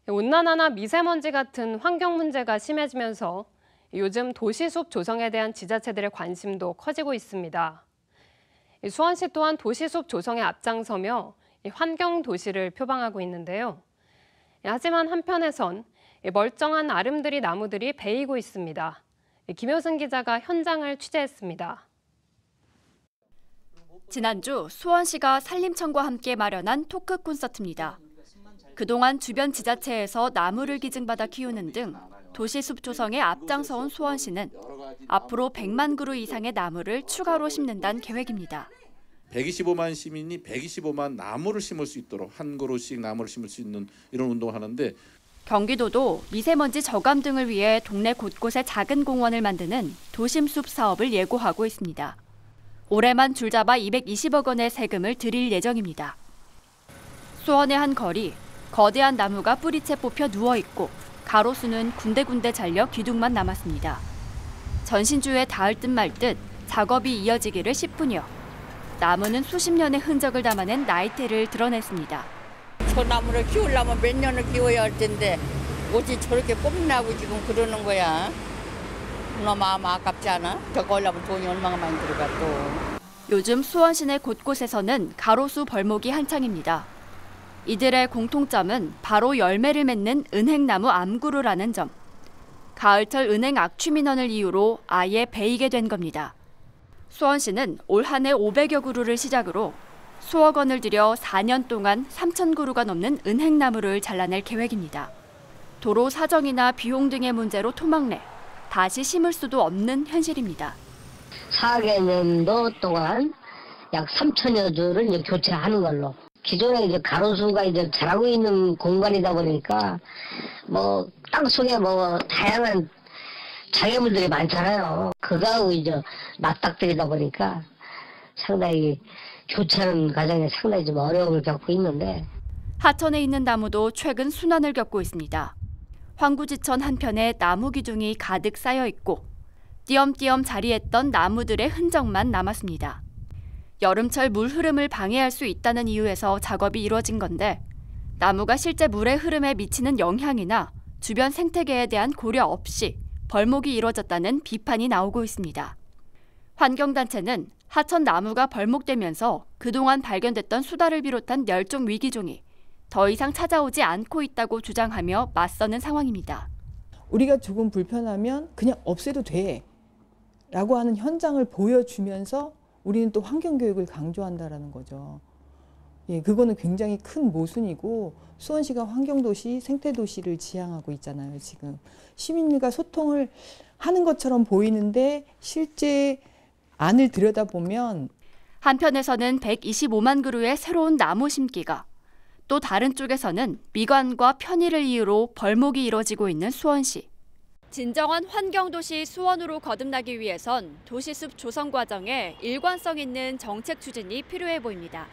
온난화나 미세먼지 같은 환경 문제가 심해지면서 요즘 도시숲 조성에 대한 지자체들의 관심도 커지고 있습니다. 수원시 또한 도시숲 조성에 앞장서며 환경 도시를 표방하고 있는데요. 하지만 한편에선 멀쩡한 아름드리 나무들이 베이고 있습니다. 김효승 기자가 현장을 취재했습니다. 지난주 수원시가 산림청과 함께 마련한 토크 콘서트입니다. 그동안 주변 지자체에서 나무를 기증받아 키우는 등 도시숲 조성에 앞장서온 수원시는 앞으로 100만 그루 이상의 나무를 추가로 심는다는 계획입니다. 125만 시민이 125만 나무를 심을 수 있도록 한 그루씩 나무를 심을 수 있는 이런 운동을 하는데, 경기도도 미세먼지 저감 등을 위해 동네 곳곳에 작은 공원을 만드는 도심숲 사업을 예고하고 있습니다. 올해만 줄잡아 220억 원의 세금을 들일 예정입니다. 수원의 한 거리, 거대한 나무가 뿌리채 뽑혀 누워있고 가로수는 군데군데 잘려 기둥만 남았습니다. 전신주에 닿을 듯 말 듯 작업이 이어지기를 10분여. 나무는 수십 년의 흔적을 담아낸 나이테를 드러냈습니다. 저 나무를 키우려면 몇 년을 키워야 할 텐데 어찌 저렇게 꼽나고 지금 그러는 거야. 너무 마음 아깝지 않아? 저거 하려면 돈이 얼마나 많이 들어가 또. 요즘 수원 시내 곳곳에서는 가로수 벌목이 한창입니다. 이들의 공통점은 바로 열매를 맺는 은행나무 암구루라는 점. 가을철 은행 악취 민원을 이유로 아예 베이게 된 겁니다. 수원시는 올 한 해 500여 그루를 시작으로 수억 원을 들여 4년 동안 3천 그루가 넘는 은행나무를 잘라낼 계획입니다. 도로 사정이나 비용 등의 문제로 토막내 다시 심을 수도 없는 현실입니다. 4개년도 동안 약 3천여 주를 이제 교체하는 걸로. 기존에 이제 가로수가 이제 자라고 있는 공간이다 보니까 뭐 땅 속에 뭐 다양한 장애물들이 많잖아요. 그거하고 이제 맞닥뜨리다 보니까 상당히 교체하는 과정에 상당히 좀 어려움을 겪고 있는데, 하천에 있는 나무도 최근 순환을 겪고 있습니다. 황구지천 한편에 나무 기둥이 가득 쌓여 있고 띄엄띄엄 자리했던 나무들의 흔적만 남았습니다. 여름철 물 흐름을 방해할 수 있다는 이유에서 작업이 이루어진 건데, 나무가 실제 물의 흐름에 미치는 영향이나 주변 생태계에 대한 고려 없이 벌목이 이루어졌다는 비판이 나오고 있습니다. 환경단체는 하천 나무가 벌목되면서 그동안 발견됐던 수달을 비롯한 멸종 위기종이 더 이상 찾아오지 않고 있다고 주장하며 맞서는 상황입니다. 우리가 조금 불편하면 그냥 없애도 돼 라고 하는 현장을 보여주면서 우리는 또 환경교육을 강조한다라는 거죠. 예, 그거는 굉장히 큰 모순이고, 수원시가 환경도시, 생태도시를 지향하고 있잖아요. 지금 시민과 소통을 하는 것처럼 보이는데 실제 안을 들여다보면 한편에서는 125만 그루의 새로운 나무 심기가, 또 다른 쪽에서는 미관과 편의를 이유로 벌목이 이뤄지고 있는 수원시. 진정한 환경도시 수원으로 거듭나기 위해선 도시숲 조성 과정에 일관성 있는 정책 추진이 필요해 보입니다.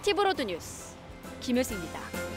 티브로드 뉴스 김효승입니다.